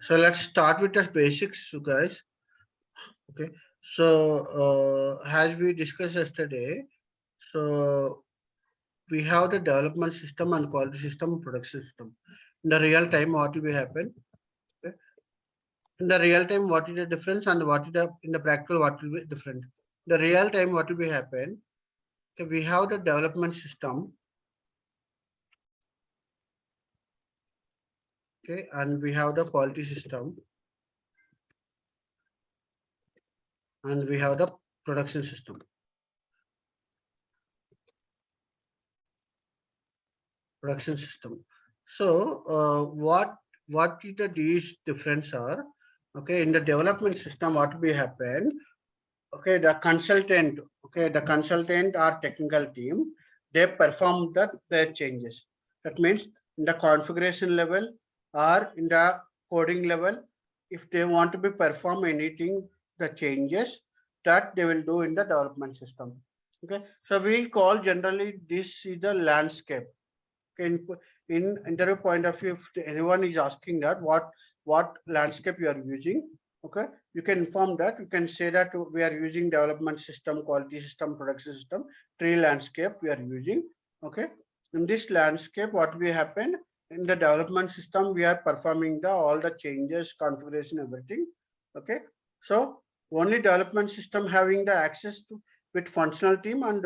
So let's start with the basics, you guys. Okay. So as we discussed yesterday, so we have the development system and quality system, production system. In the real time, what will be happen? Okay. In the real time, what is the difference, and what is the in the practical, what will be different? The real time, what will be happen? Okay, we have the development system. Okay, and we have the quality system, and we have the production system. Production system. So what is the these difference are? Okay, in the development system, what will happen? Okay, the consultant. Okay, the consultant or technical team, they perform their changes. That means in the configuration level or in the coding level, if they want to be perform anything, the changes that they will do in the development system. Okay, so we call generally this is the landscape. In interview point of view, if anyone is asking that what landscape you are using, okay, you can inform that. You can say that we are using development system, quality system, production system, tree landscape we are using. Okay, in this landscape, what will happen in the development system? We are performing the all the changes, configuration, everything. Okay, so only development system having the access to with functional team and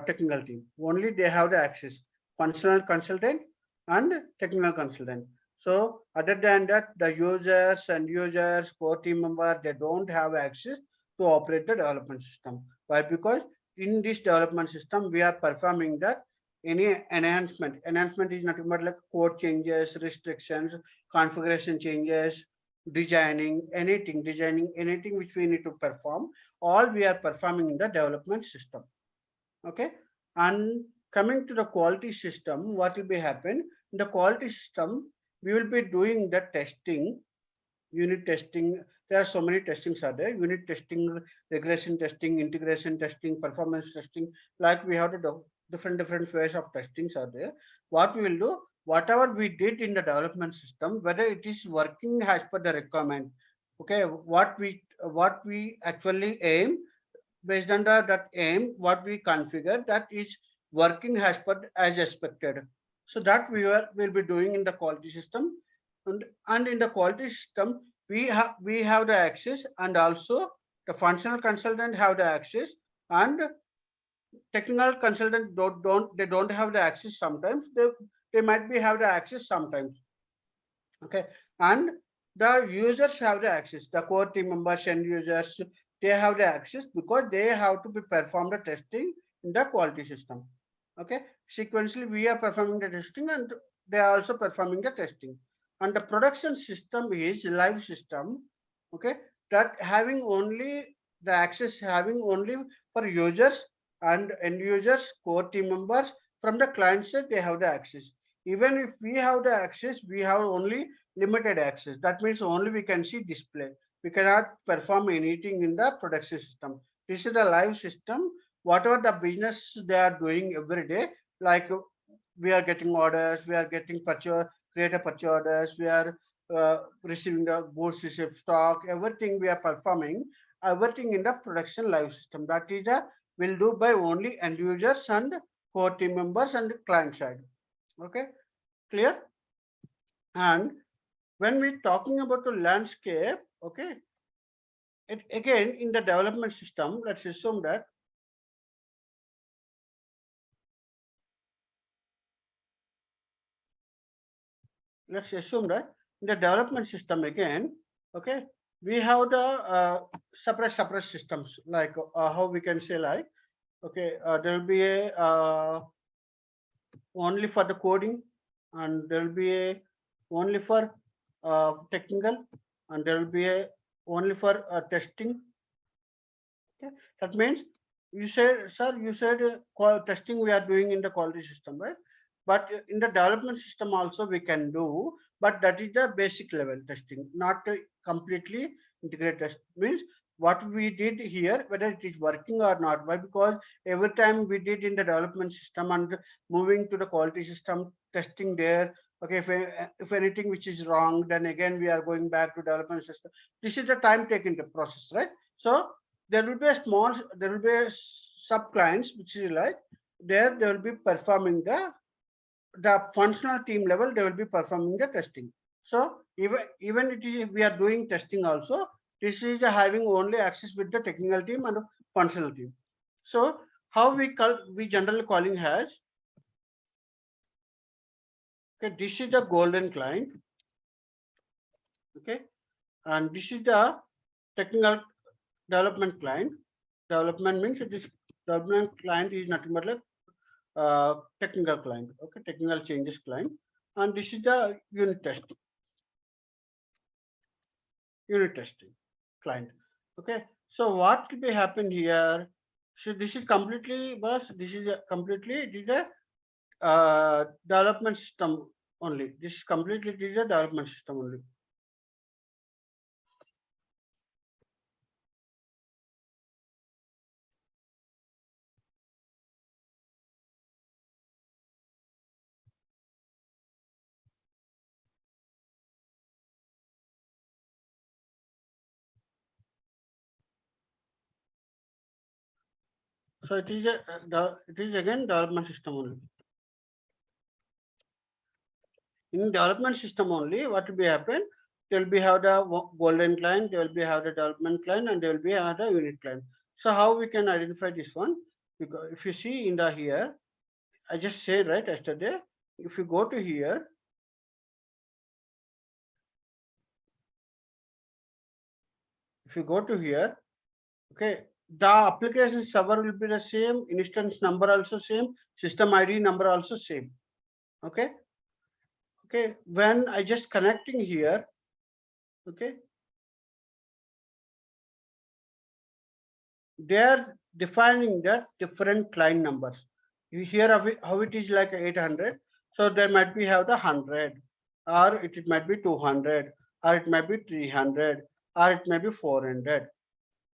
technical team. Only they have the access, functional consultant and technical consultant. So other than that, the users, core team member, they don't have access to operate the development system. Why? Because in this development system, we are performing that any enhancement. Enhancement is nothing but like code changes, restrictions, configuration changes, designing anything which we need to perform. All we are performing in the development system. Okay, and coming to the quality system, what will be happen in the quality system? We will be doing the testing, unit testing. There are so many testings are there: unit testing, regression testing, integration testing, performance testing. Like we have the different ways of testings are there. What we will do, whatever we did in the development system, whether it is working as per the requirement. Okay, what we actually aim, based on that aim, what we configure, that is working as per as expected. So that will be doing in the quality system. And in the quality system, we have the access, and also the functional consultant have the access, and technical consultant don't have the access. Sometimes they might be have the access sometimes. Okay, and the users have the access, the core team members and users, they have the access because they have to be perform the testing in the quality system. Okay, sequentially we are performing the testing, and they are also performing the testing. And the production system is live system. Okay, that having only the access, having only for users and end users, core team members. From the client side, they have the access. Even if we have the access, we have only limited access. That means only we can see display. We cannot perform anything in the production system. This is the live system. Whatever the business they are doing every day, like we are getting orders, we are getting purchase, create a purchase orders, we are receiving the goods, receive stock, everything we are performing, everything in the production live system. That is a will do by only end users and core team members and client side. Okay, clear? And when we're talking about the landscape, okay, again in the development system, let's assume that in the development system again, okay, we have the separate systems, like how we can say, like, okay, there will be a only for the coding, and there will be a only for technical, and there will be a only for testing. Okay, that means you said, sir, you said testing we are doing in the quality system, right? But in the development system also we can do, but that is the basic level testing, not completely integrated test. Means what we did here, whether it is working or not. Why? Because every time we did in the development system and moving to the quality system, testing there, Okay, if anything which is wrong, then again we are going back to development system. This is the time taking the process, right? So there will be a small, there will be a sub clients which is like there they will be performing the functional team level, they will be performing the testing. So even it is we are doing testing also, this is having only access with the technical team and functional team. So how we generally calling as, okay, this is the golden client, okay, and this is the technical development client. Development means this development client is nothing but like technical client, okay, technical changes client, and this is the unit testing client. Okay, so what will be happen here? So this is completely, boss. This is a completely it is a development system only. This is completely it is a development system only. So it is a it is again development system only. In development system only, what will be happen? There will be have the golden client, there will be have the development client, and there will be have the unit client. So how we can identify this one? Because if you see in the here, I just said right yesterday. If you go to here, if you go to here, okay, the application server will be the same, instance number also same, system ID number also same. Okay, okay. When I just connecting here, okay, they are defining the different client numbers. You hear of it, how it is like 800. So there might be have the 100, or it might be 200, or it might be 300, or it may be 400.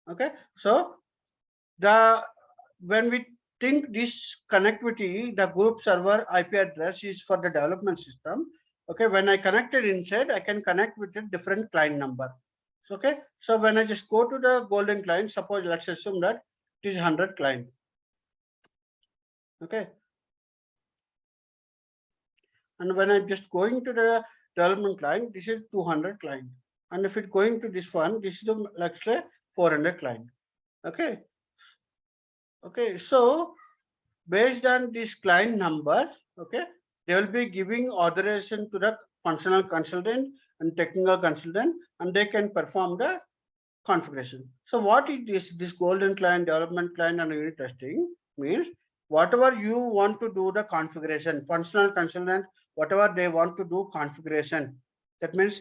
Okay, so the when we think this connectivity, the group server IP address is for the development system. Okay, when I connected inside, I can connect with a different client number. Okay, so when I just go to the golden client, suppose let's assume that it is 100 client. Okay, and when I'm just going to the development client, this is 200 client. And if it going to this one, this is the, let's say 400 client. Okay, okay, so based on this client numbers, okay, they will be giving authorization to the functional consultant and technical consultant, and they can perform the configuration. So what is this golden client, development client, and unit testing means? Whatever you want to do the configuration, functional consultant, whatever they want to do configuration, that means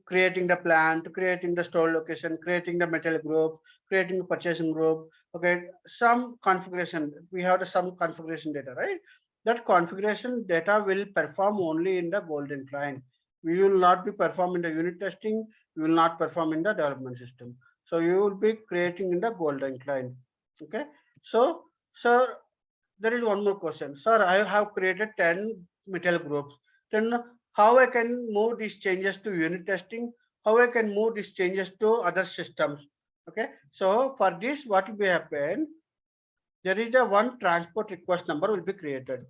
creating the plant, creating the store location, creating the metal group, creating a purchasing group. Okay, some configuration. We have some configuration data, right? That configuration data will perform only in the golden client. We will not be performing the unit testing. We will not perform in the development system. So you will be creating in the golden client. Okay. So, sir, there is one more question. Sir, I have created 10 metal groups. Then how I can move these changes to unit testing? How I can move these changes to other systems? Okay. So for this, what will be happen? There is a one transport request number will be created.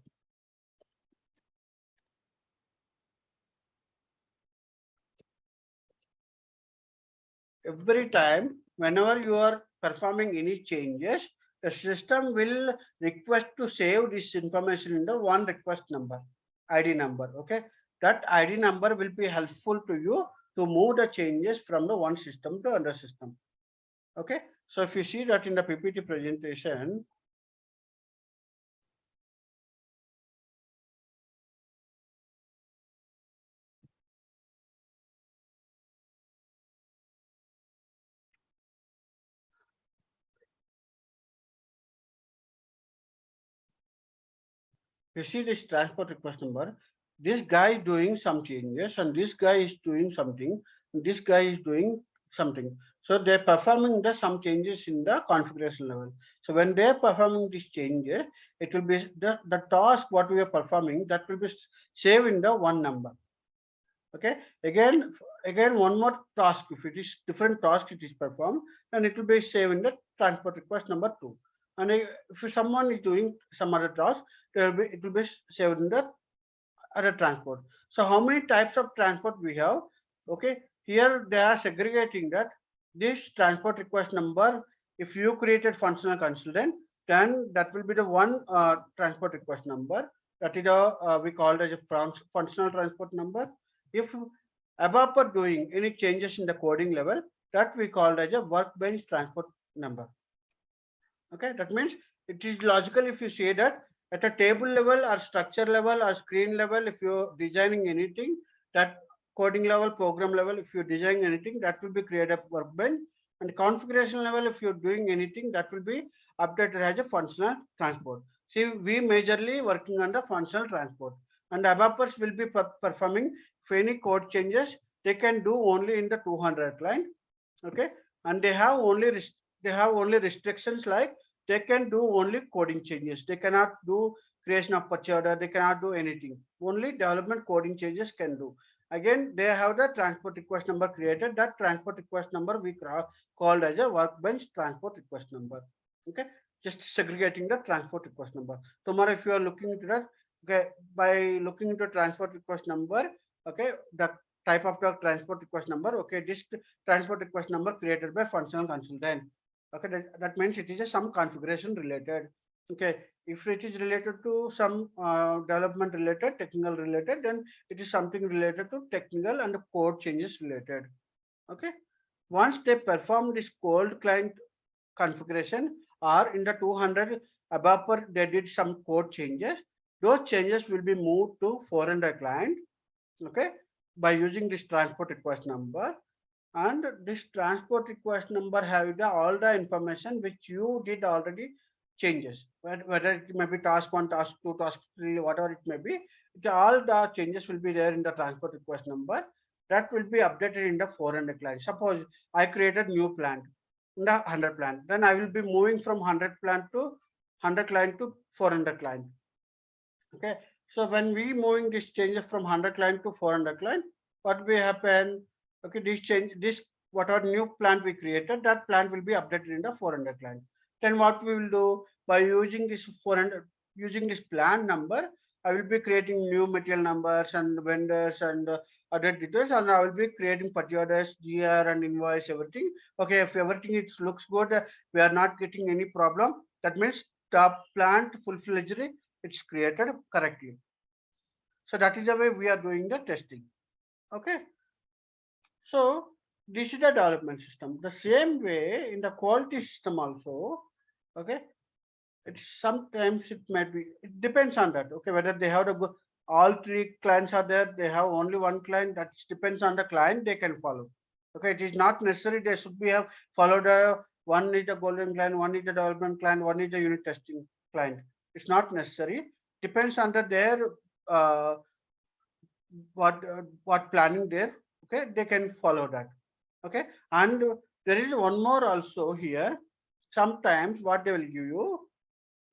Every time, whenever you are performing any changes, the system will request to save this information in the one request number, ID number. Okay, that ID number will be helpful to you to move the changes from the one system to another system. Okay, so if you see that in the PPT presentation, you see this transport request number, this guy is doing some changes and this guy is doing something, this guy is doing something. So they're performing the some changes in the configuration level. So when they are performing these changes, it will be the task what we are performing, that will be saved in the one number. Okay. Again, one more task. If it is different task, it is performed, then it will be saved in the transport request number 2. And if someone is doing some other task, it will be saved in the other transport. So how many types of transport we have? Okay, here they are segregating that this transport request number. If you created functional consultant, then that will be the one transport request number. That is a we call it as a functional transport number. If above doing any changes in the coding level, that we call as a workbench transport number. Okay, that means it is logical if you say that at a table level or structure level or screen level, if you're designing anything, that coding level, program level, if you're designing anything, that will be created a workbench. And configuration level, if you're doing anything, that will be updated as a functional transport. See, we majorly working on the functional transport. And developers will be performing if any code changes, they can do only in the 200 line. Okay, and they have only restrictions like they can do only coding changes. They cannot do creation of purchase order. They cannot do anything. Only development coding changes can do. Again, they have the transport request number created. That transport request number we called as a workbench transport request number. Okay, just segregating the transport request number. Tomorrow, if you are looking into that, okay, by looking into transport request number, okay, the type of the transport request number. Okay, this transport request number created by functional consultant. Okay, that means it is a some configuration related. Okay, if it is related to some development related, technical related, then it is something related to technical and code changes related. Okay, once they perform this cold client configuration or in the 200 above they did some code changes, those changes will be moved to 400 client. Okay, by using this transport request number, and this transport request number have all the information which you did already changes, whether it may be task 1, task 2, task 3, whatever it may be, all the changes will be there in the transport request number. That will be updated in the 400 client. Suppose I created new plant in the 100 plant, then I will be moving from 100 plant to 100 client to 400 client. Okay, so when we moving this changes from 100 client to 400 client, what will happen? Okay, this change, this whatever new plant we created, that plant will be updated in the 400 client. Then what we will do by using this 400, using this plant number, I will be creating new material numbers and vendors and other details, and I will be creating purchase orders, GR and invoice, everything. Okay, if everything it looks good, we are not getting any problem. That means the plant full-fledged it's created correctly. So that is the way we are doing the testing. Okay. So this is the development system. The same way in the quality system also. Okay. It's sometimes it might be. It depends on that. Okay, whether they have the all three clients are there. They have only one client. That depends on the client. They can follow. Okay, it is not necessary. They should be have followed one is the golden client, one is the development client, one is the unit testing client. It's not necessary. Depends on their uh, what planning there. Okay, they can follow that. Okay, and there is one more also here. Sometimes what they will give you.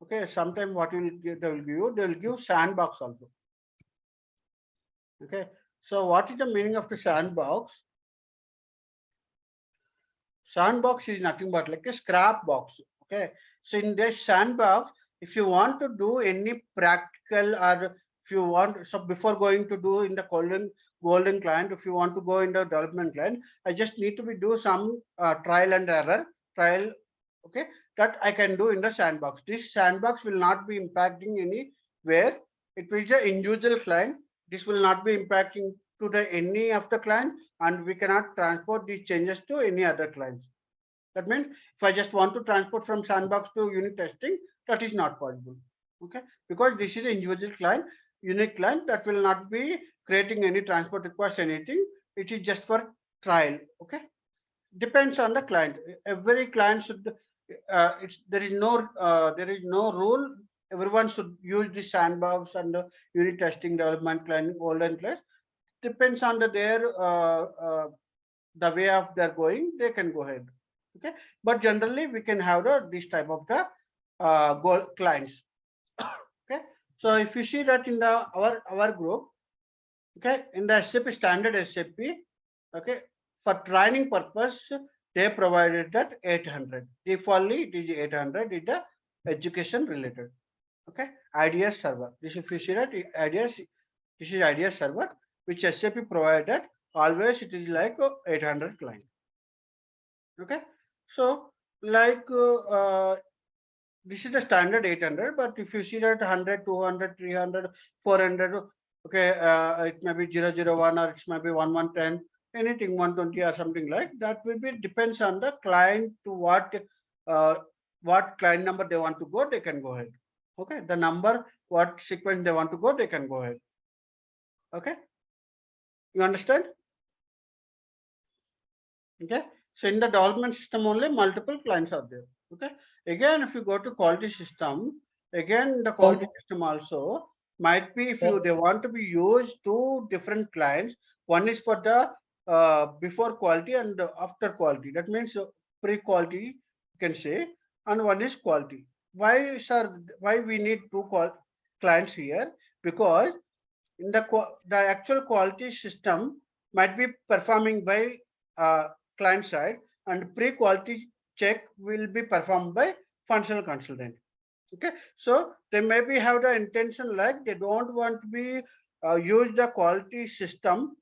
Okay, sometimes what will give, they will give you, they will give sandbox also. Okay, so what is the meaning of the sandbox? Sandbox is nothing but like a scrap box. Okay, so in this sandbox, if you want to do any practical or if you want, so before going to do in the golden client, if you want to go in the development client, I just need to be do some trial and error trial. Okay, that I can do in the sandbox. This sandbox will not be impacting anywhere. It will be an individual client. This will not be impacting to the any of the client, and we cannot transport these changes to any other clients. That means if I just want to transport from sandbox to unit testing, that is not possible. Okay, because this is an individual client, unique client that will not be creating any transport request, anything. It is just for trial. Okay, depends on the client. Every client should there is no rule. Everyone should use the sandbox and the unit testing development client golden class. Depends on the way of they're going, they can go ahead. Okay, but generally we can have this type of the goal clients. Okay, so if you see that in the our group, okay, in the SAP standard SAP, okay, for training purpose, they provided that 800. Defaultly, it is 800 is the education related. Okay, IDS server. This if you see that IDS, this is IDS server which SAP provided. Always it is like 800 client. Okay, so like this is the standard 800, but if you see that 100, 200, 300, 400, okay, it may be 001 or it may be 1110, anything 120 or something like that will be depends on the client to uh, what client number they want to go, they can go ahead. Okay, the number, what sequence they want to go, they can go ahead. Okay, you understand? Okay, so in the development system only multiple clients are there. Okay, again if you go to quality system, again the quality system also might be if you they want to be used two different clients. One is for the before quality and after quality, that means pre-quality you can say, and one is quality. Why sir, why we need two clients here? Because in the actual quality system might be performing by uh, client side, and pre-quality check will be performed by functional consultant. Okay, so they maybe have the intention like they don't want to be use the quality system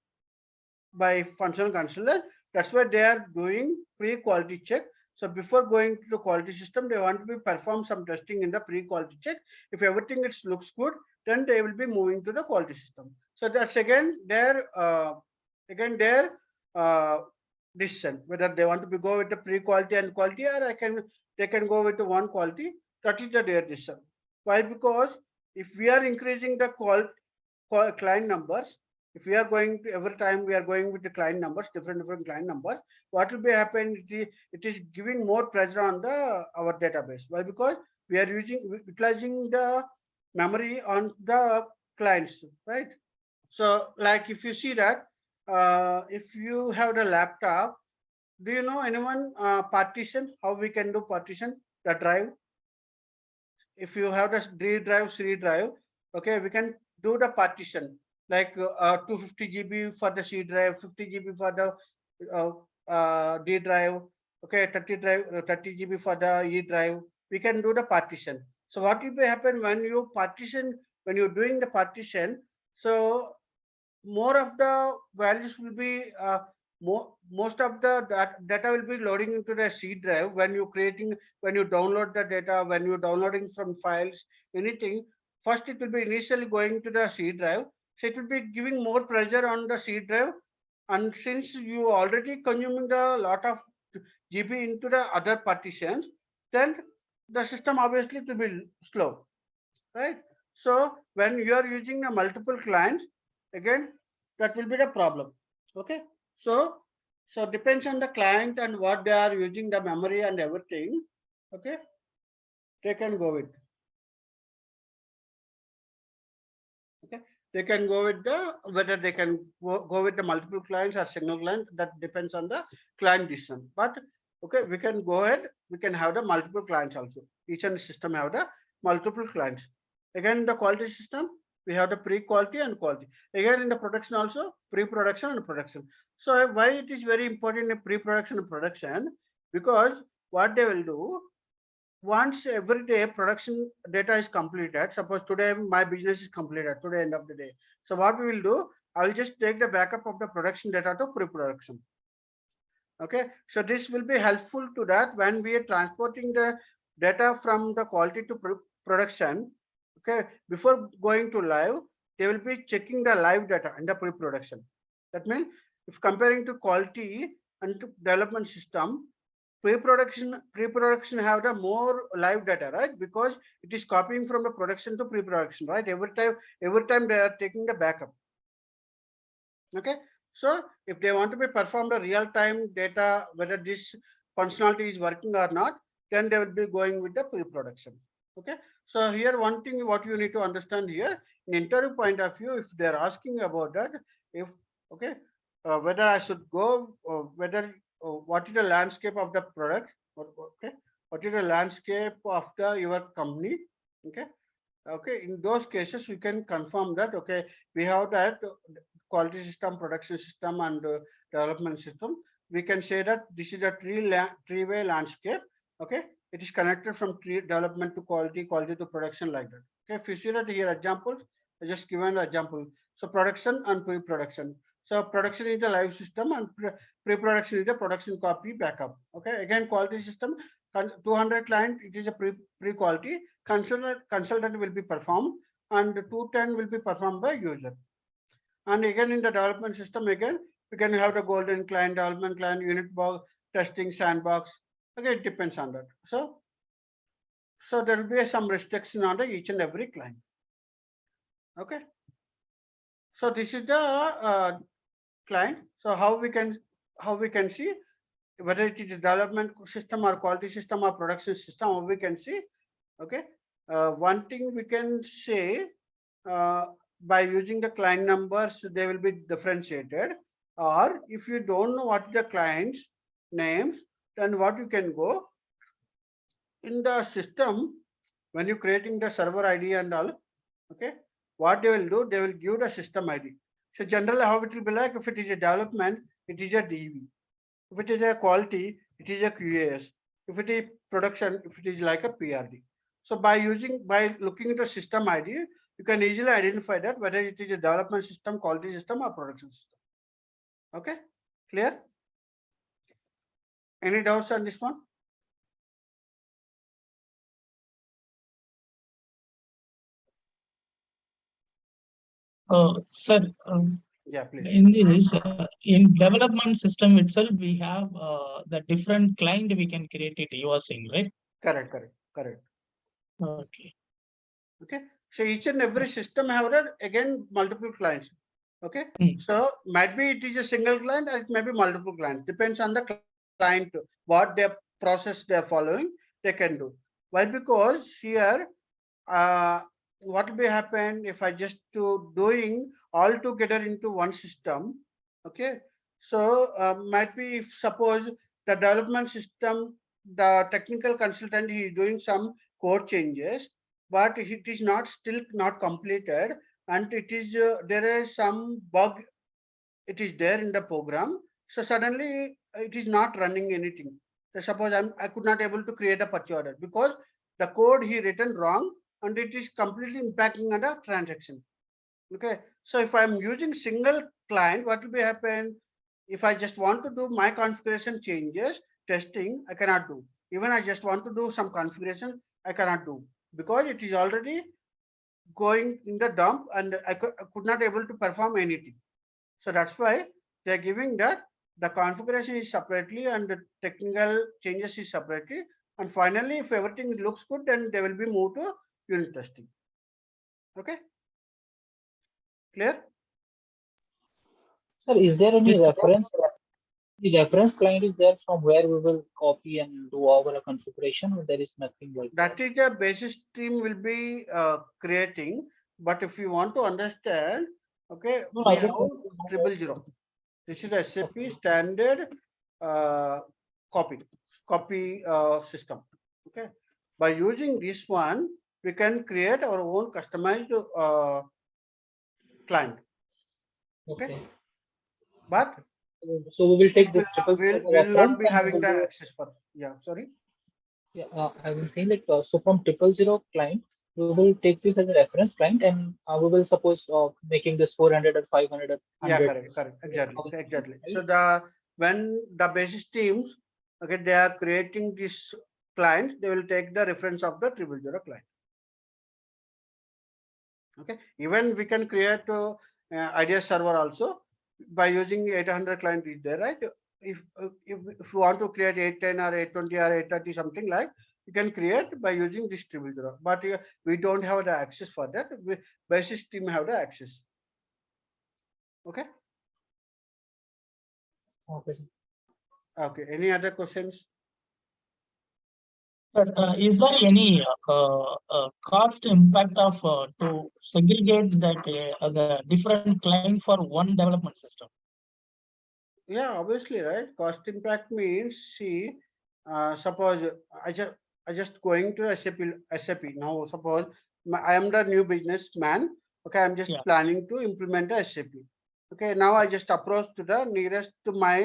by functional consultant. That's why they are doing pre-quality check. So before going to the quality system, they want to be perform some testing in the pre-quality check. If everything it looks good, then they will be moving to the quality system. So that's again their uh, decision whether they want to be go with the pre-quality and quality, or they can go with the one quality. That is their decision. Why? Because if we are increasing the client numbers, if we are going to every time we are going with the client numbers, different client numbers, what will be happen, it is giving more pressure on the our database. Why? Because we are utilizing the memory on the clients, right? So like if you see that if you have the laptop, do you know anyone partition, how we can do partition the drive? If you have the D drive, C drive, okay, we can do the partition like 250 GB for the C drive, 50 GB for the D drive, okay, 30 GB for the E drive. We can do the partition. So what will be happen when you partition, when you're doing the partition? So more of the values will be most of the data will be loading into the C drive when you creating, when you download the data, when you're downloading from files, anything. First, it will be initially going to the C drive, so it will be giving more pressure on the C drive, and since you already consuming the lot of GB into the other partitions, then the system obviously will be slow, right? So when you are using a multiple clients, again that will be the problem. Okay, so depends on the client and what they are using the memory and everything. Okay, they can go with. Okay, they can go with the whether they can go with the multiple clients or single client. That depends on the client decision. But okay, we can go ahead. We can have the multiple clients also. Each and system have the multiple clients. Again, the quality system, we have the pre-quality and quality. Again, in the production also, pre-production and production. So why it is very important in pre-production and production? Because what they will do, once every day production data is completed, suppose today my business is completed today end of the day, so what we will do, I will just take the backup of the production data to pre-production. Okay, so this will be helpful to that when we are transporting the data from the quality to production. Okay, before going to live, they will be checking the live data in the pre-production. That means if comparing to quality and to development system, pre-production have the more live data, right? Because it is copying from the production to pre-production, right? Every time they are taking the backup. Okay, so if they want to be perform the real-time data, whether this functionality is working or not, then they will be going with the pre-production. Okay, so here one thing what you need to understand here, in interview point of view, if they're asking about that, if okay, whether I should go, whether what is the landscape of the product, okay, what is the landscape of your company. Okay. Okay, in those cases, we can confirm that, okay, we have that quality system, production system, and development system. We can say that this is a three-way landscape. Okay, it is connected from tree development to quality, quality to production, like that. Okay, if you see that here examples, I just given an example. So production and pre-production. So production is the live system and pre-production is the production copy backup. Okay, again quality system, 200 client, it is a pre-quality. Consultant will be performed and 210 will be performed by user. And again in the development system, again we can have the golden client, development client, unit box, testing, sandbox. Again, it depends on that. So there will be some restriction on the each and every client. Okay. So this is the client. So how we can see whether it is a development system or quality system or production system, how we can see. Okay. One thing we can say, uh, by using the client numbers, they will be differentiated. Or if you don't know what the client's names, then what you can go in the system when you're creating the server ID and all. Okay, what they will do, they will give the system ID. So generally, how it will be like, if it is a development, it is a DV. If it is a quality, it is a QAS. If it is production, if it is like a PRD. So by looking at the system ID, you can easily identify that whether it is a development system, quality system, or production system. Okay, clear? Any doubts on this one? Sir, Yeah, please. in this, in development system itself, we have the different client we can create it. You are saying, right? Correct. Okay. Okay. So each and every system have that again multiple clients. Okay. So might be it is a single client or it may be multiple clients. Depends on the client, what their process they are following, they can do. Why? Because here, uh, what will be happen if I just to doing all together into one system. Okay. So might be if suppose the development system, the technical consultant, he is doing some code changes, but it is not still not completed, and it is there is some bug, it is there in the program. So suddenly it is not running anything. So suppose I could not able to create a purchase order because the code he written wrong, and it is completely impacting on the transaction. Okay. So if I'm using single client, what will be happen? If I just want to do my configuration changes, testing, I cannot do. Even I just want to do some configuration, I cannot do, because it is already going in the dump and I could not able to perform anything. So that's why they are giving that the configuration is separately and the technical changes is separately. And finally, if everything looks good, then they will be moved to unit testing. Okay, clear? Sir, is there any Yes, sir. reference? The reference client is there from where we will copy and do our configuration, or there is nothing like that? That is a basis stream will be creating. But if you want to understand, okay, No, we I have just want to know triple zero. This is SAP okay. standard uh, copy system. Okay, by using this one, we can create our own customized client. Okay, Okay. but So we will we take this triple zero as a will not reference be and we having will the do. access for. Yeah, sorry. Yeah, I was saying like so from triple zero client, we will take this as a reference client, and we will suppose making this 400 or 500 or Yeah, 100. correct, exactly, Right? So when the basis teams, okay, they are creating this client, they will take the reference of the triple zero client. Okay, even we can create idea server also by using 800 client is there, right? If you want to create 810 or 820 or 830 something like, you can create by using this triple zero. But we don't have the access for that. Basis team have the access. Okay. Okay, sir. Okay. Any other questions? Is there any cost impact of to segregate that the different client for one development system? Yeah, obviously, right? Cost impact means, see, suppose I just going to SAP. Now suppose I am the new businessman. Okay, I'm just Yeah. planning to implement the SAP. Okay, now I just approach to the nearest to my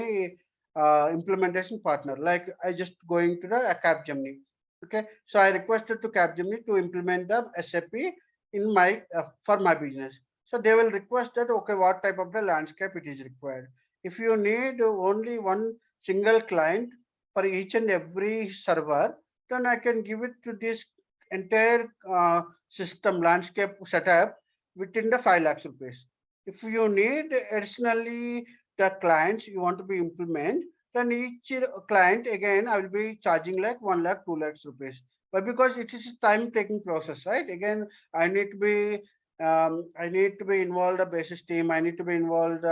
implementation partner. Like I just going to the Capgemini. Okay, so I requested to Capgemini to implement the SAP in my for my business. So they will request that, okay, what type of the landscape it is required. If you need only one single client for each and every server, then I can give it to this entire system landscape setup within the 5 lakhs rupees. If you need additionally the clients you want to be implement, then each client again I will be charging like 1 lakh, 2 lakhs rupees. But because it is a time taking process, right? Again, I need to be I need to be involved a basis team. I need to be involved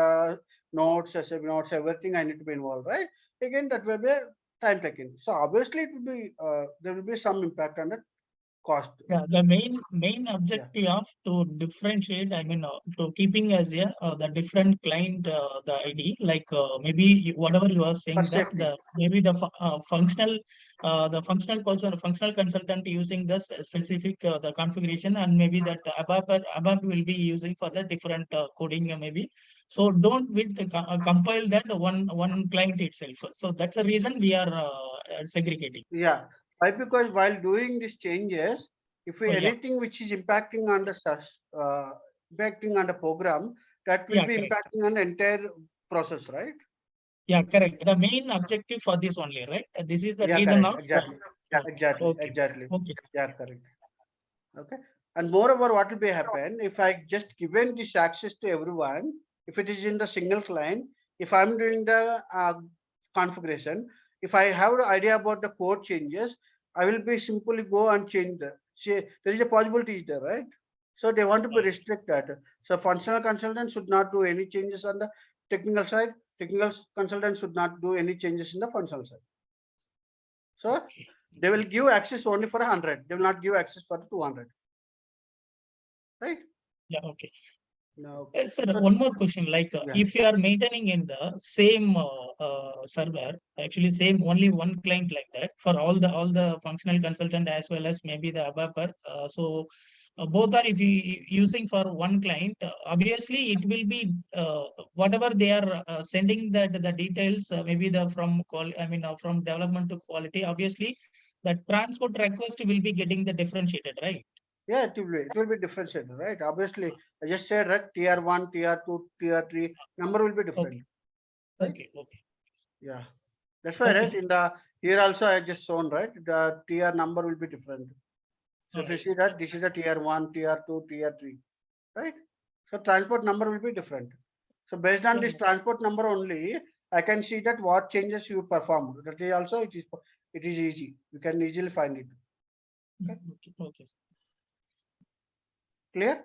notes, SAP notes, everything. I need to be involved, right? Again, that will be time taking. So obviously, it will be there will be some impact on the cost. Yeah, the main Yeah, objective of to differentiate, I mean, to keeping as a the different client the ID, like maybe whatever you are for saying that safety. the maybe the functional the functional person, functional consultant using this specific the configuration, and maybe that ABAP will be using for the different coding maybe. So don't with the, compile that one client itself. So that's the reason we are segregating. Yeah. Why? Because while doing these changes, if we Oh yeah, anything which is impacting on the impacting on the program, that will yeah, be correct. impacting on the entire process, right? Yeah, correct. The main objective for this only, right? This is the Yeah, reason correct. of Exactly. okay, Exactly. okay, Exactly. okay. Yeah, correct. Okay. And moreover, what will be happen if I just given this access to everyone, if it is in the single client, if I'm doing the configuration, if I have the idea about the code changes, I will be simply go and change the. See, there is a possibility there, right? So they want to be Right. restrict that. So functional consultant should not do any changes on the technical side. Technical consultant should not do any changes in the functional side. So Okay. they will give access only for 100. They will not give access for 200, right? Yeah, okay. No. Sir, So one more question. Like, yeah, if you are maintaining in the same server, actually same only one client like that for all the functional consultant as well as maybe the ABAPer. So both are if you using for one client, obviously it will be whatever they are sending that the details maybe the from call I mean from development to quality. Obviously, the transport request will be getting the differentiated, right? yeah, it will be differentiated, right? Obviously, I just said that tier one, tier two, tier three number will be different, Okay, right? okay. Yeah, that's why, Okay, right? sir. In the here also I just shown, right? The tier number will be different. So All if you right. see that this is a tier one, tier two, tier three, right? So transport number will be different. So based on Yeah, this transport number only, I can see that what changes you performed. That is also it is easy. You can easily find it. Okay, okay, okay. clear?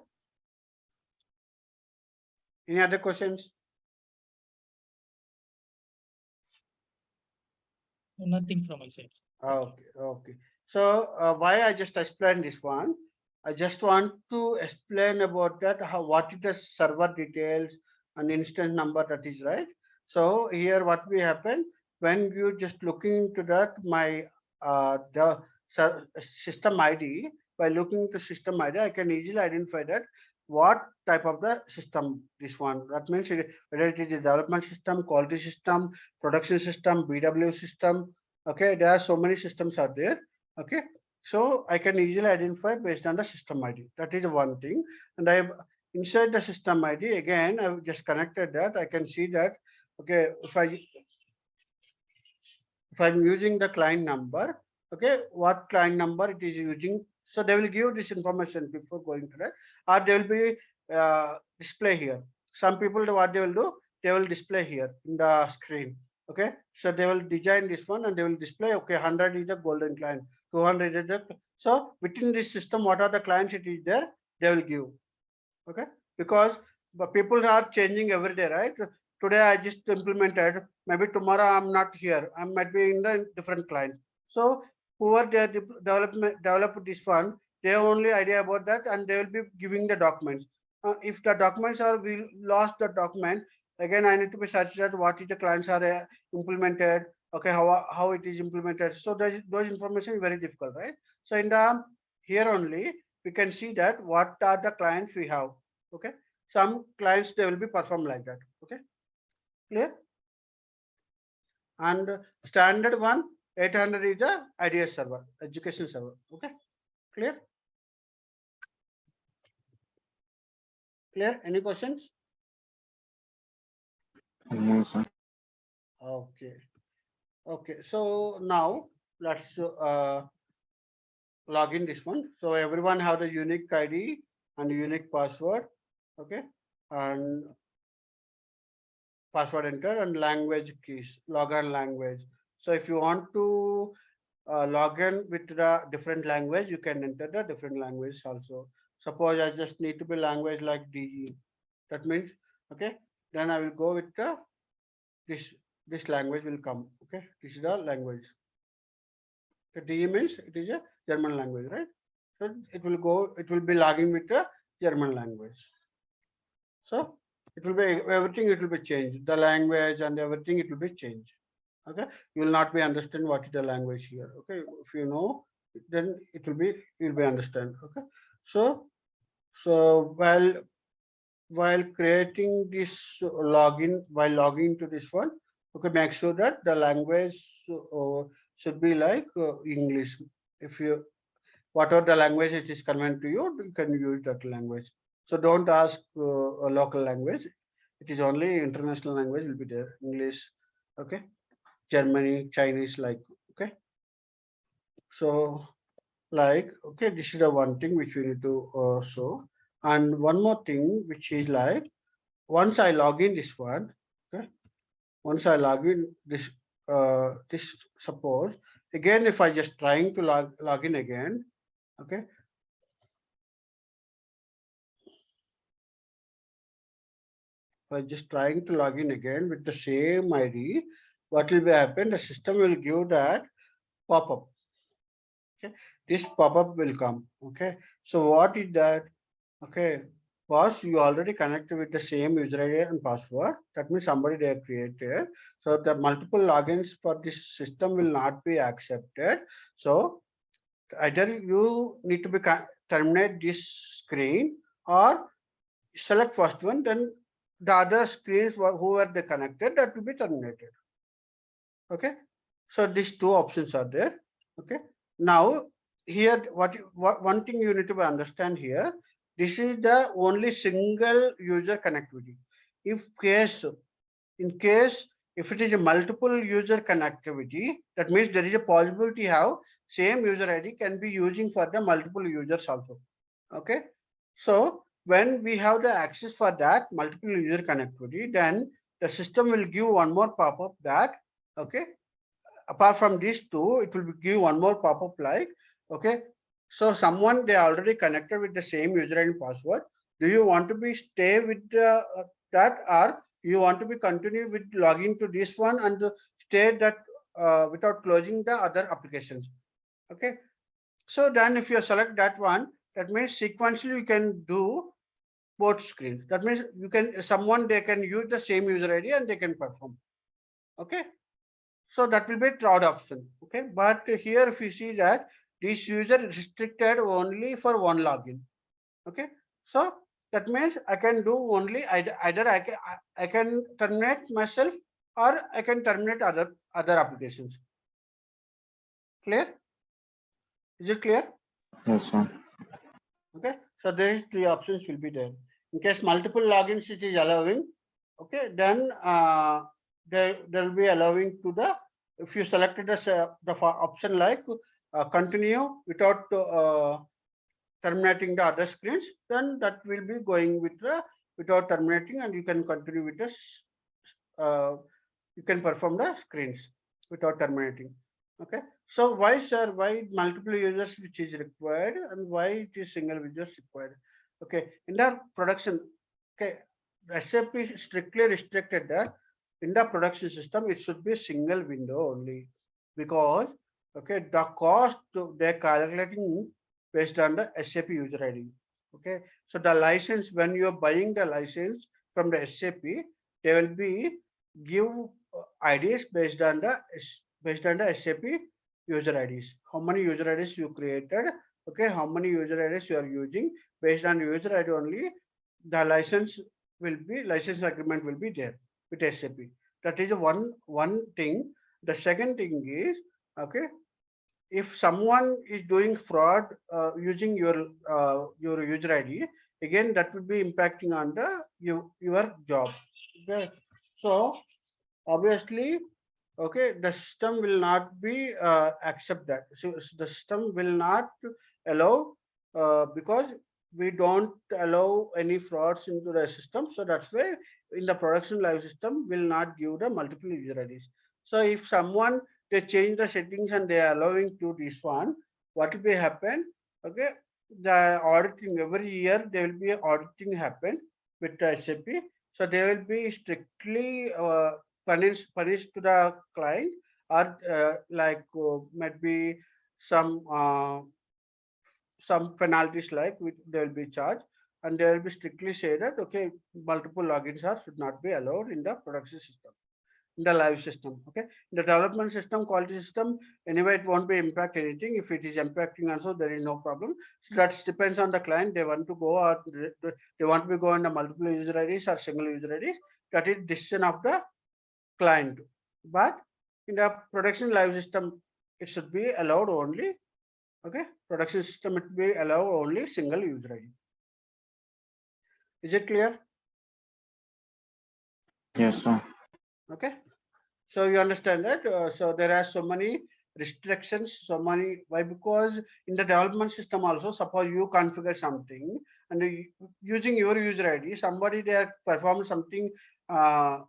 Any other questions? Nothing from my side. Thank you. Okay, okay. So why I just explained this one? I just want to explain about that how what is the server details and instance number that is right. So here what will happen when you just looking into that my the system ID by looking to system ID I can easily identify that what type of the system this one. That means whether it is a development system, quality system, production system, BW system. Okay, there are so many systems are there. Okay, so I can easily identify based on the system ID. That is one thing. And I inside the system ID again, I've just connected that. I can see that. Okay, if I'm using the client number, okay, what client number it is using. So they will give this information before going to that, or they will be display here. Some people, what they will do, they will display here in the screen. Okay, so they will design this one and they will display. Okay, 100 is the golden client, 200 is the. So within this system, what are the clients it is there? They will give. Okay, because the people are changing every day, right? Today I just implemented, maybe tomorrow I'm not here, I might be in the different client. So whoever they develop this one, they have only idea about that and they will be giving the documents. If the documents are we lost the document, again I need to be searched that what is the clients are implemented, Okay, how it is implemented. So those information is very difficult, right? So in the here only we can see that what are the clients we have. Okay, some clients they will be performed like that. Okay, clear? And standard one 800 is the IDS server, education server. Okay, clear? Clear? Any questions? No, sir. Okay. Okay. So now let's log in this one. So everyone have the unique ID and unique password. Okay. And password enter and language keys, login language. So if you want to log in with the different language, you can enter the different language also. Suppose I just need to be language like DE. That means, okay, then I will go with the this this language will come. Okay, this is the language. The DE means it is a German language, right? So it will go, it will be logging with the German language. So it will be everything, it will be changed. The language and everything, it will be changed. Okay, you will not be understand what is the language here. Okay, if you know, then it will be you'll be understand. Okay, so while creating this login, while logging to this one, okay, make sure that the language should be like English. If you whatever the language it is convenient to you, you can use that language. So don't ask a local language. It is only international language will be there. English, okay, Germany, Chinese, like okay. So like okay, this is the one thing which we need to show. And one more thing which is like once I log in this one, okay, once I log in this suppose again if I just trying to log in again, okay, by just trying to log in again with the same ID, what will be happen? The system will give that pop-up. Okay, this pop-up will come. Okay, so what is that? Okay, first you already connected with the same user ID and password. That means somebody they have created. So the multiple logins for this system will not be accepted. So either you need to be terminate this screen or select first one, then the other screens who were they connected that will be terminated. Okay, so these two options are there. Okay, now here what one thing you need to understand here, this is the only single user connectivity. If case in case if it is a multiple user connectivity, that means there is a possibility how same user ID can be using for the multiple users also. Okay, so when we have the access for that multiple user connectivity, then the system will give one more pop-up that okay, apart from these two, it will give one more pop-up like okay. So someone they already connected with the same user and password. Do you want to be stay with that, or you want to be continue with logging to this one and stay that without closing the other applications? Okay. So then if you select that one, that means sequentially you can do both screens. That means you can someone they can use the same user ID and they can perform. Okay. So that will be a third option. Okay. But here if you see that this user is restricted only for one login. Okay. So that means I can do only either I can terminate myself or I can terminate other applications. Clear? Is it clear? Yes, sir. Okay, so there is three options will be there. In case multiple logins it is allowing, okay, then there will be allowing to the if you selected the option like continue without terminating the other screens, then that will be going with the without terminating, and you can continue with this. You can perform the screens without terminating. Okay, so why sir, why multiple users which is required and why it is single users required? Okay, in the production, okay, SAP strictly restricted that in the production system it should be single window only, because okay the cost they're calculating based on the SAP user ID. Okay, so the license when you are buying the license from the SAP, they will be give IDs based on the SAP user IDs. How many user IDs you created? Okay, how many user IDs you are using? Based on user ID only, the license agreement will be there with SAP. That is one thing. The second thing is, okay, if someone is doing fraud using your user ID, again that will be impacting on your job. Okay, so obviously, okay, the system will not be accept that. So the system will not allow because we don't allow any frauds into the system. So that's why in the production live system will not give the multiple user IDs. So if someone they change the settings and they are allowing to this one, what will be happen? Okay, the auditing every year there will be auditing happen with the SAP. So they will be strictly punished to the client, or like might be some uh, some penalties like which they will be charged, and they will be strictly say that okay, multiple logins are should not be allowed in the production system, in the live system. Okay, in the development system, quality system, anyway it won't be impact anything. If it is impacting also, there is no problem. So that depends on the client. They want to go, or they want to go on the multiple user IDs or single user IDs. That is decision of the client. But in the production live system, it should be allowed only. Okay, production system it will be allowed only single user ID. Is it clear? Yes, sir. Okay, so you understand that. So there are so many restrictions, so many. Why? Because in the development system also, suppose you configure something and using your user ID, somebody they are performing something, uh,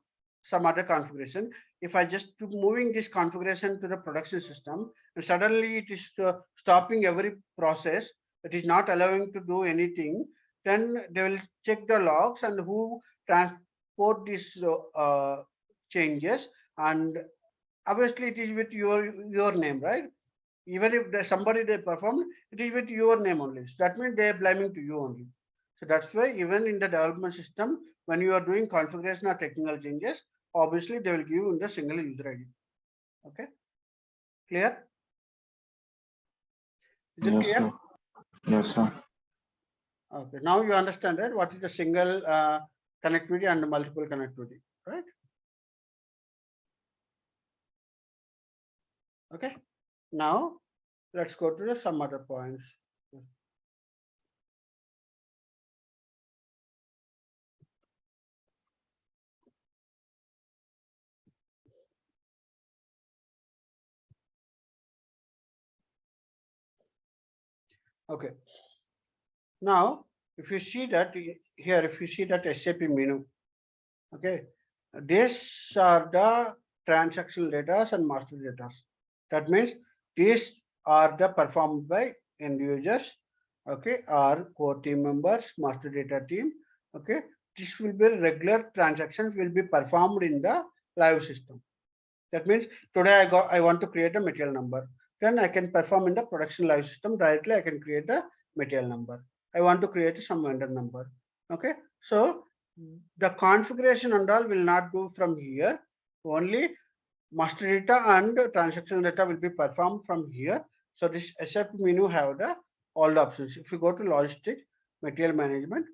some other configuration. If I just moving this configuration to the production system and suddenly it is stopping every process, it is not allowing to do anything, then they will check the logs and who transport these changes, and obviously it is with your name, right? Even if somebody they performed, it is with your name only. So that means they are blaming to you only. So that's why even in the development system, when you are doing configuration or technical changes, obviously they will give you in the single user ID. Okay, clear? Is it Yes, clear? sir. Yes, sir. Okay, now you understand, right? What is the single connectivity and multiple connectivity, right? Okay, now let's go to the some other points. Okay, now if you see that here, if you see that SAP menu, okay, these are the transactional data and master data. That means these are the performed by end users, okay, or core team members, master data team, okay. This will be regular transactions will be performed in the live system. That means today I want to create a material number. Then I can perform in the production live system directly. I can create a material number. I want to create some vendor number. Okay. So the configuration and all will not do from here. Only master data and transactional data will be performed from here. So this SAP menu have the all the options. If you go to logistics, material management,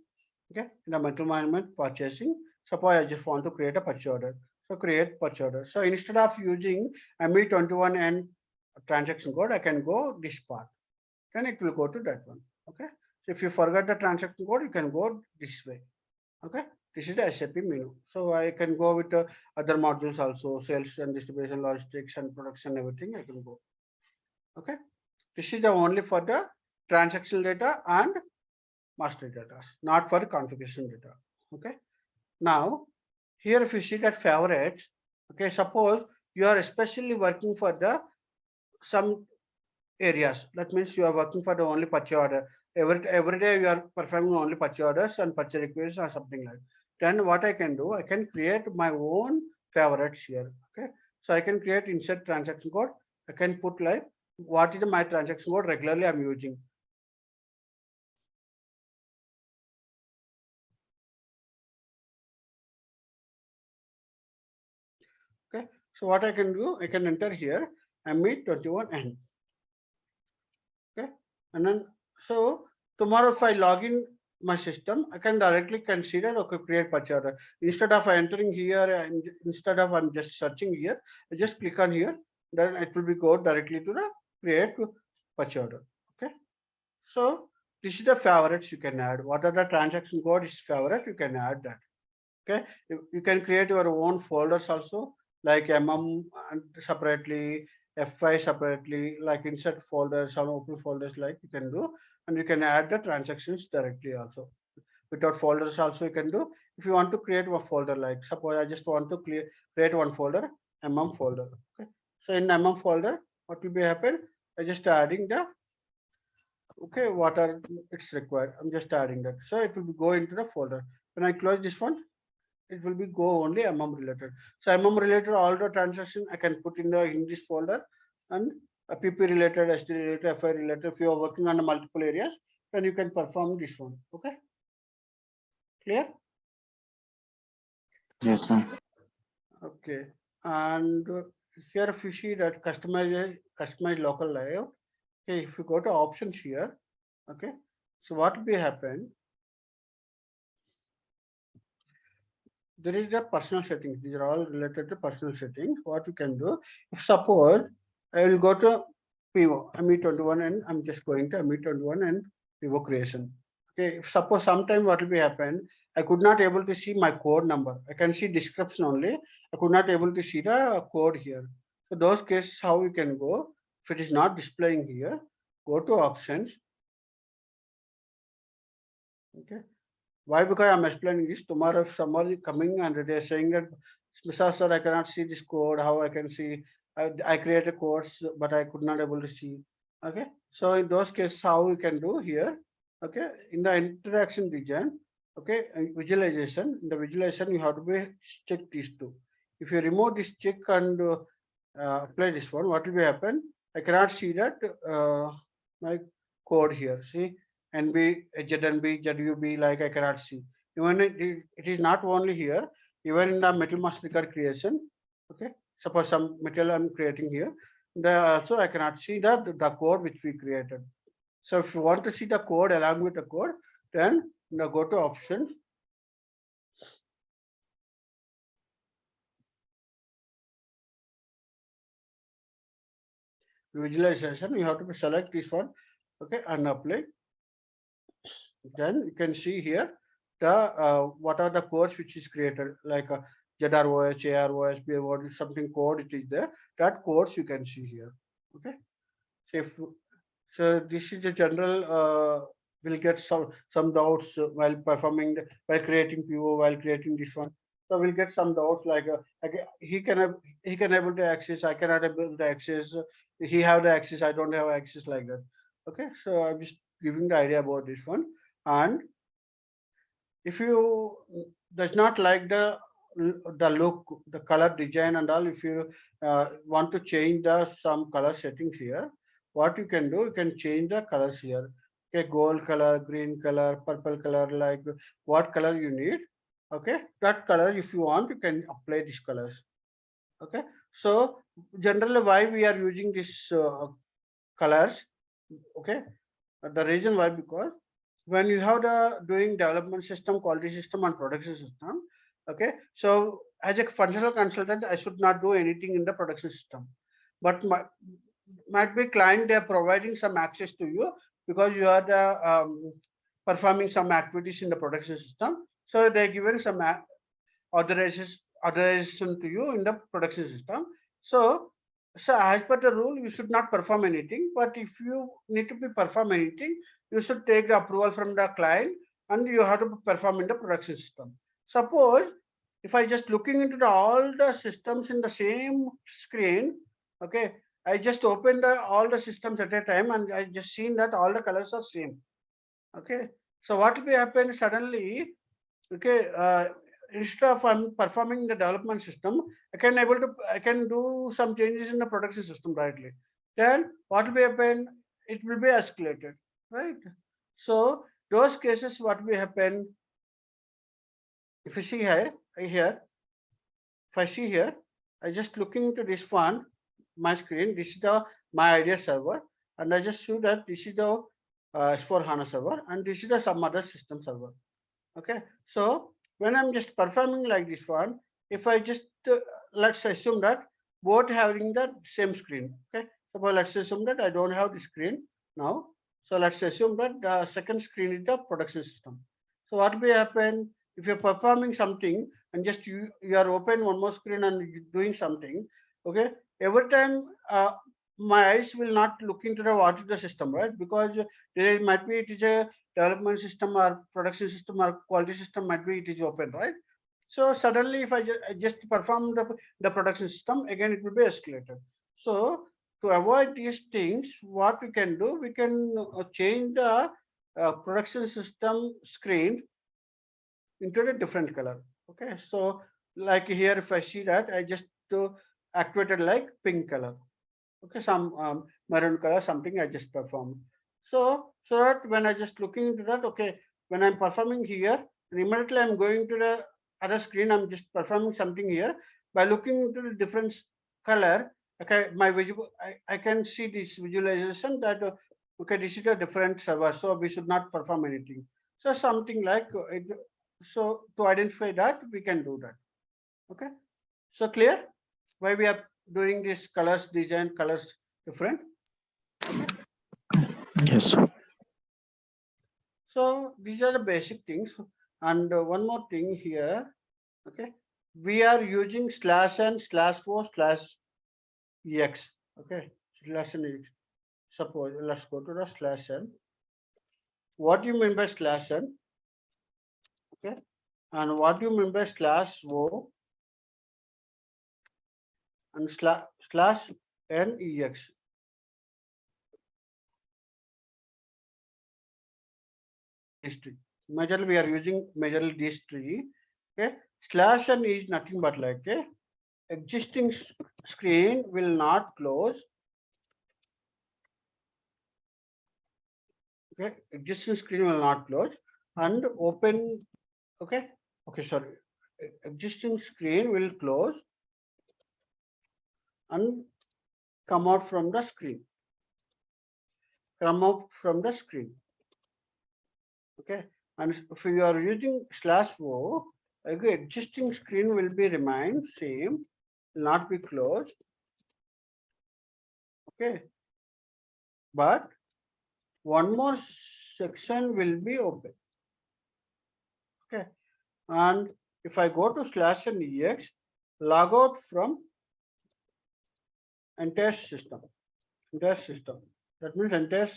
okay, in the material management purchasing, suppose I just want to create a purchase order. So create purchase order. So instead of using ME21 and transaction code, I can go this part. Then it will go to that one. Okay. So if you forget the transaction code, you can go this way. Okay. This is the SAP menu. So I can go with other modules also, sales and distribution, logistics and production, everything I can go. Okay. This is the only for the transactional data and master data, not for configuration data. Okay. Now, here if you see that favorites, okay, suppose you are especially working for the some areas. That means you are working for the only purchase order. Every day you are performing only purchase orders and purchase requests or something like. Then what I can do, I can create my own favorites here. Okay, so I can create insert transaction code. I can put like what is my transaction code regularly I'm using. Okay, So what I can do, I can enter here ME21N. Okay, and then so tomorrow if I log in my system, I can directly consider okay create purchase order. Instead of entering here and instead of I'm just searching here, I just click on here, then it will be go directly to the create purchase order. Okay, so this is the favorites you can add. What are the transaction code is favorite? You can add that. Okay, you can create your own folders also, like MM and separately, F5 separately, like insert folders, some open folders like you can do, and you can add the transactions directly also. Without folders also you can do. If you want to create a folder, like suppose I just want to create one folder, MM folder. Okay, so in MM folder, what will be happen? I just adding the okay what are it's required. I'm just adding that, so it will be go into the folder. When I close this one, it will be go only MM related. So MM related, all the transaction I can put in this folder, and a PP related, SD related, FI related. If you are working on multiple areas, then you can perform this one. Okay, clear? Yes, sir. Okay, and here if you see that customize local layout. Okay, if you go to options here, okay, so what will be happen? There is a personal settings. These are all related to personal settings. What you can do, if suppose I will go to PO ME21 and I'm just going to ME21 and PO creation. Okay, if suppose sometime what will be happen, I could not able to see my code number. I can see description only. I could not able to see the code here. So those cases how you can go. If it is not displaying here, go to options. Okay. Why? Because I'm explaining this. Tomorrow, if someone is coming and they are saying that, Mr. Sir, I cannot see this code. How I can see? I create a course, but I could not able to see. Okay. So in those cases, how we can do here? Okay. In the interaction region, okay, visualization. In the visualization, you have to be check these two. If you remove this check and apply this one, what will be happen? I cannot see that my code here. See, NB, ZNB, ZUB, like I cannot see. Even it is not only here, even in the metal master card creation. Okay, suppose some metal I'm creating here. There also I cannot see the code which we created. So if you want to see the code along with the code, then now go to options. Visualization, you have to select this one, okay, and apply. Then you can see here the what are the codes which is created, like ZROS, AROS, BROS, something code it is there. That codes you can see here. Okay. So, so this is the general. Will get some doubts while performing while creating PO, while creating this one. So we'll get some doubts like he can able to access, I cannot able to access. He have the access, I don't have access like that. Okay, so I'm just giving the idea about this one. And if you does not like the look, the color design and all, if you want to change the some color settings here, what you can do, you can change the colors here. Okay, gold color, green color, purple color, like what color you need. Okay, that color if you want, you can apply these colors. Okay, so generally why we are using these colors. Okay, the reason why, because when you have the doing development system, quality system, and production system, okay, so as a functional consultant, I should not do anything in the production system, but might be client, they are providing some access to you because you are the performing some activities in the production system, so they given some authorization to you in the production system. So, so as per the rule, you should not perform anything. But if you need to be perform anything, you should take the approval from the client, and you have to perform in the production system. Suppose if I just looking into all the systems in the same screen, okay, I just open all the systems at a time, and I just seen that all the colors are same. Okay, so what will be happen suddenly? Okay, instead of I'm performing the development system, I can do some changes in the production system directly. Then what will be happen? It will be escalated, right? So those cases, what will happen? If you see here, if I see here, I just looking into this one, my screen. This is the my idea server, and I just show that this is the S4 HANA server, and this is the some other system server. Okay, so when I'm just performing like this one, if I just let's assume that both having the same screen. Okay, suppose let's assume that I don't have the screen now. So let's assume that the second screen is the production system. So what will happen if you're performing something and just you are open one more screen and you're doing something? Okay, every time my eyes will not look into the what is the system, right? Because there might be it is a development system or production system or quality system might be it is open, right? So suddenly if I just perform the production system, again it will be escalated. So to avoid these things, what we can do, we can change the production system screen into a different color. Okay, so like here if I see that I just activated like pink color. Okay, some maroon color, something I just performed. So that when I just looking into that, okay, when I'm performing here, immediately I'm going to the other screen, I'm just performing something here. By looking into the different color, okay, my visual, I can see this visualization that, okay, this is a different server, so we should not perform anything. So something like, so to identify that, we can do that. Okay, so clear why we are doing this colors design colors different. Okay, Yes, sir. so these are the basic things, and one more thing here. Okay, we are using /n /4/ex. Okay, /n. Suppose let's go to the /n. What do you mean by /n? Okay, and what do you mean by /o and /nex? History. Majorly we are using majorly these three. Okay, /n is nothing but like a existing screen will not close. Okay, existing screen will not close and open. Okay, okay, sorry. Existing screen will close and come out from the screen. Come out from the screen. Okay, and if you are using /o, okay, existing screen will be remain same, will not be closed. Okay, but one more section will be open. Okay, and if I go to /n ex, log out from entire system. That means entire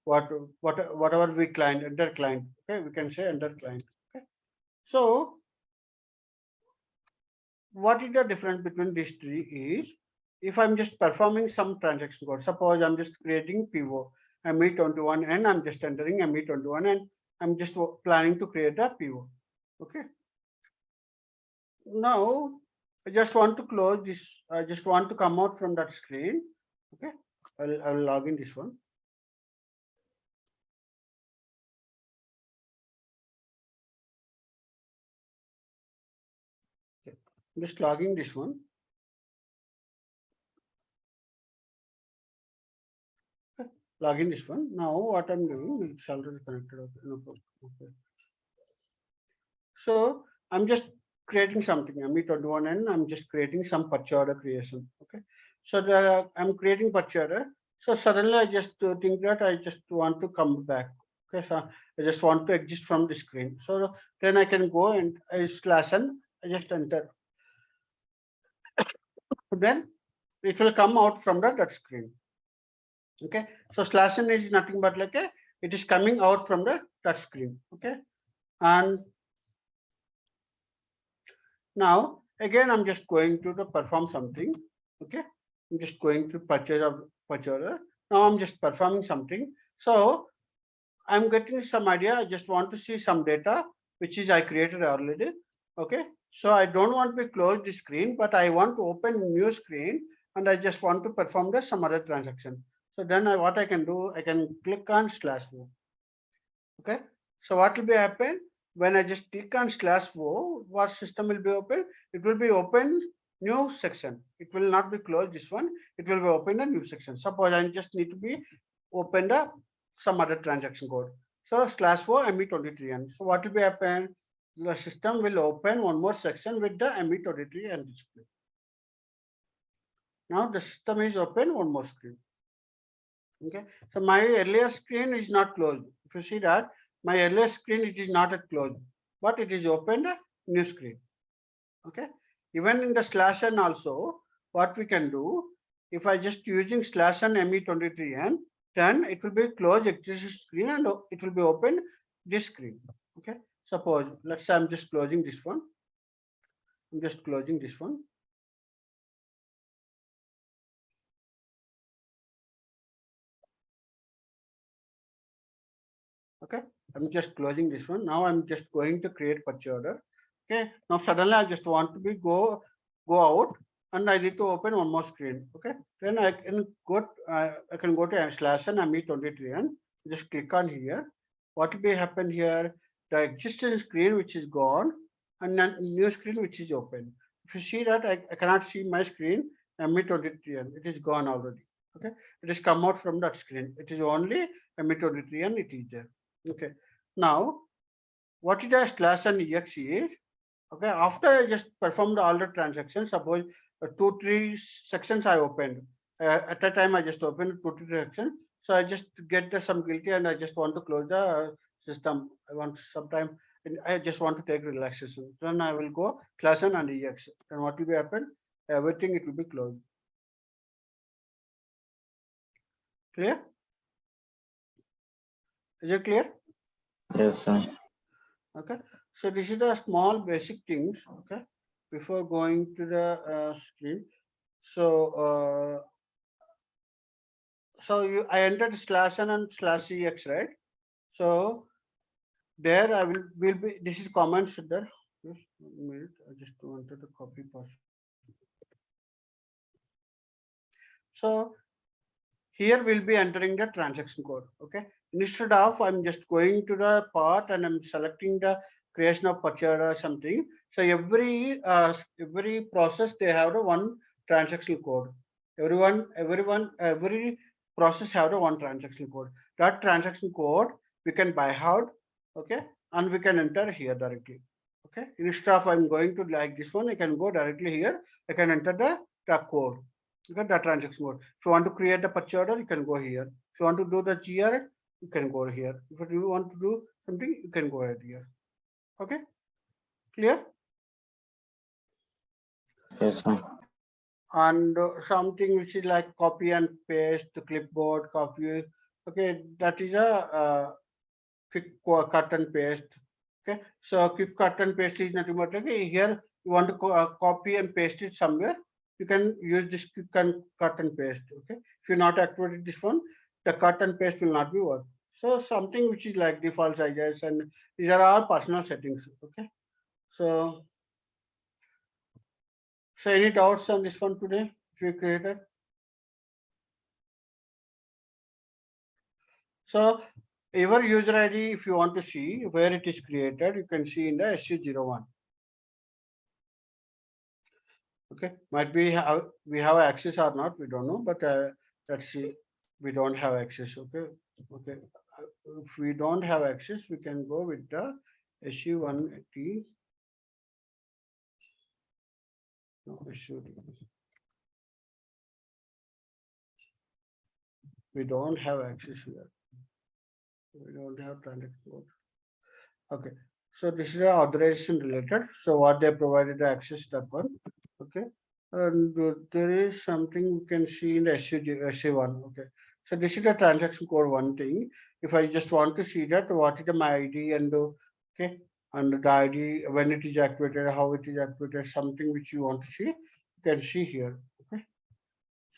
whatever we client, entire client. Okay, we can say entire client. Okay, so what is the difference between these three is if I'm just performing some transaction code. Suppose I'm just creating PO ME21 and I'm just entering ME21 and I'm just planning to create a PO. Okay. Now I just want to close this. I just want to come out from that screen. Okay. I will log in this one. Okay. I'm just logging this one. Okay. Login this one. Now what I'm doing, it's already connected. Okay. No problem. Okay. So I'm just creating something. ME21 and I'm just creating some purchase order creation. Okay. So I'm creating purchase order. So suddenly I just think that I just want to come back. Okay. So I just want to exit from the screen. So then I can go and I /n. I just enter. Then it will come out from that screen. Okay. So /n is nothing but like it is coming out from the touch screen. Okay. And now again I'm just going to perform something. Okay, I'm just going to purchase order. Now I'm just performing something. So I'm getting some idea. I just want to see some data which is I created already. Okay, so I don't want to close the screen, but I want to open new screen and I just want to perform some other transaction. So then what I can do, I can click on /o. Okay, so what will be happen when I just click on /o? What system will be open? It will be open new section. It will not be closed this one. It will be open a new section. Suppose I just need to be open the some other transaction code. So /4 ME23N. So what will be happen? The system will open one more section with the ME23N display. Now the system is open one more screen. Okay. So my earlier screen is not closed. If you see that my earlier screen, it is not at closed, but it is opened a new screen. Okay. Even in the /n also, what we can do, if I just using /n ME23N, then it will be closed existing screen and it will be open this screen. Okay. Suppose let's say I'm just closing this one. I'm just closing this one. Okay, I'm just closing this one. Now I'm just going to create purchase order. Okay, now suddenly I just want to be go out and I need to open one more screen. Okay, then I can go to /n ME23 and just click on here. What will be happen here? The existing screen which is gone and then new screen which is open. If you see that I cannot see my screen ME23 and it is gone already. Okay, it is come out from that screen. It is only ME23 and it is there. Okay, now what is a /n/exe is, okay, after I just performed all the transactions, suppose 2-3 sections I opened at a time, I just opened 2-3 sections, so I just get the some guilty and I just want to close the system. I want sometime I just want to take relaxation, then I will go /n and ex, and what will be happen? Everything it will be closed. Clear? Is it clear? Yes, sir. Okay, so this is the small basic things. Okay, before going to the screen. So I entered /n and /ex, right? So there I will be, this is comments there. Just 1 minute, I just wanted to copy paste. So here we'll be entering the transaction code. Okay, instead of I'm just going to the part and I'm selecting the creation of purchase order or something. So every process they have the one transaction code. Every process have the one transaction code. That transaction code we can buy out. Okay, and we can enter here directly. Okay, instead of I'm going to like this one, I can go directly here. I can enter the code. You get that transaction code. If you want to create the purchase order, you can go here. If you want to do the GR, you can go here. If you want to do something, you can go ahead here. Okay, clear? Yes, sir. And something which is like copy and paste, clipboard, copy. Okay, that is a quick cut and paste. Okay, so quick cut and paste is nothing but okay. Here you want to copy and paste it somewhere. You can use this quick and cut and paste. Okay, if you not activated this one, the cut and paste will not be work. So something which is like default sizes, and these are all personal settings. Okay, so any doubts on this one today? If you created. So your user ID, if you want to see where it is created, you can see in the SU01. Okay, might be we have access or not, we don't know, but let's see. We don't have access. Okay, okay. If we don't have access, we can go with the SU180. No, SU. We don't have access here. We don't have transaction code. Okay, so this is authorization related. So what they provided the access, that one. Okay, and there is something we can see in the SU1. Okay, so this is the transaction code one thing. If I just want to see that, what is my ID and okay, and the ID when it is activated, how it is activated, something which you want to see, you can see here. Okay,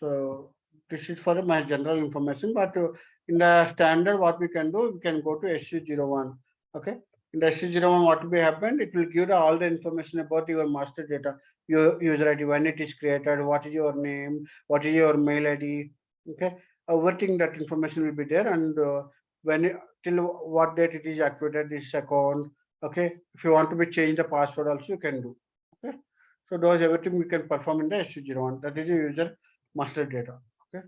so this is for my general information, but in the standard, what we can do, we can go to SU01. Okay, in the SU01, what will be happened? It will give all the information about your master data, your user ID, when it is created, what is your name, what is your mail ID. Okay, everything that information will be there, and till what date it is activated, this account. Okay, if you want to be change the password also, you can do. Okay, So those everything we can perform in the SU01. That is the user master data. Okay.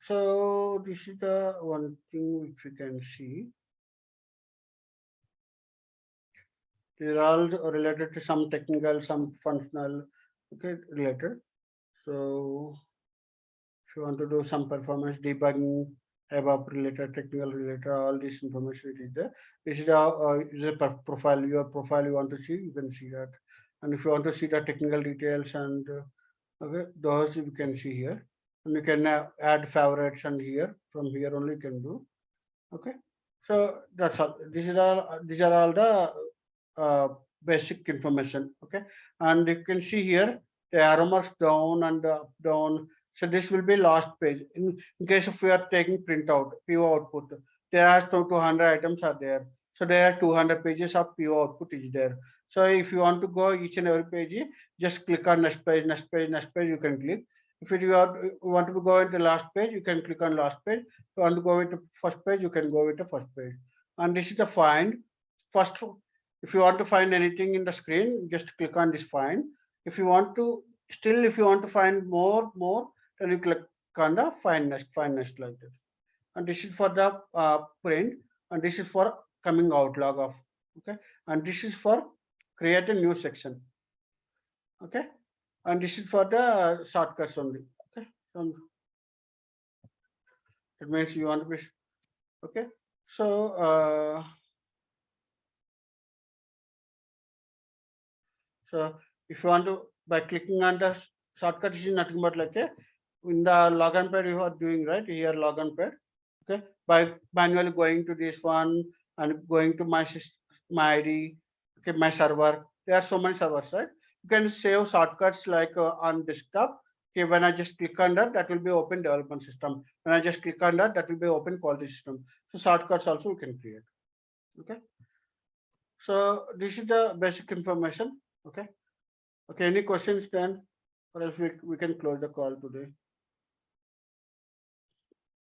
So this is the one thing which we can see. These are all related to some technical, some functional, okay, related. So if you want to do some performance debugging, ABAP related, technical related, all this information is there. This is the user profile, your profile you want to see, you can see that. And if you want to see the technical details and okay, those you can see here. And you can add favorites and here, from here only you can do. Okay. So that's all. These are all the basic information. Okay. And you can see here the arrow marks down and up, down. So this will be last page. In case if we are taking printout, PO output, there are 200 items are there. So there are 200 pages of PO output is there. So if you want to go each and every page, just click on next page, next page, next page, you can click. If you want to go into last page, you can click on last page. If you want to go with the first page, you can go with the first page. And this is the find. First, if you want to find anything in the screen, just click on this find. If you want to, still if you want to find more, then you click on the find next like this. And this is for the print, and this is for coming out log of, okay. And this is for create a new section, okay. And this is for the shortcuts only, okay. So it means you want to be, okay. So so if you want to, by clicking on the shortcut, is nothing but like a, in the login pad you are doing, right here login pad, okay. By manually going to this one and going to my ID, okay, my server. There are so many servers, right? You can save shortcuts like on desktop. Okay, when I just click on that, that will be open development system. When I just click on that, that will be open quality system. So shortcuts also you can create. Okay. So this is the basic information. Okay. Okay. Any questions then, or else we can close the call today.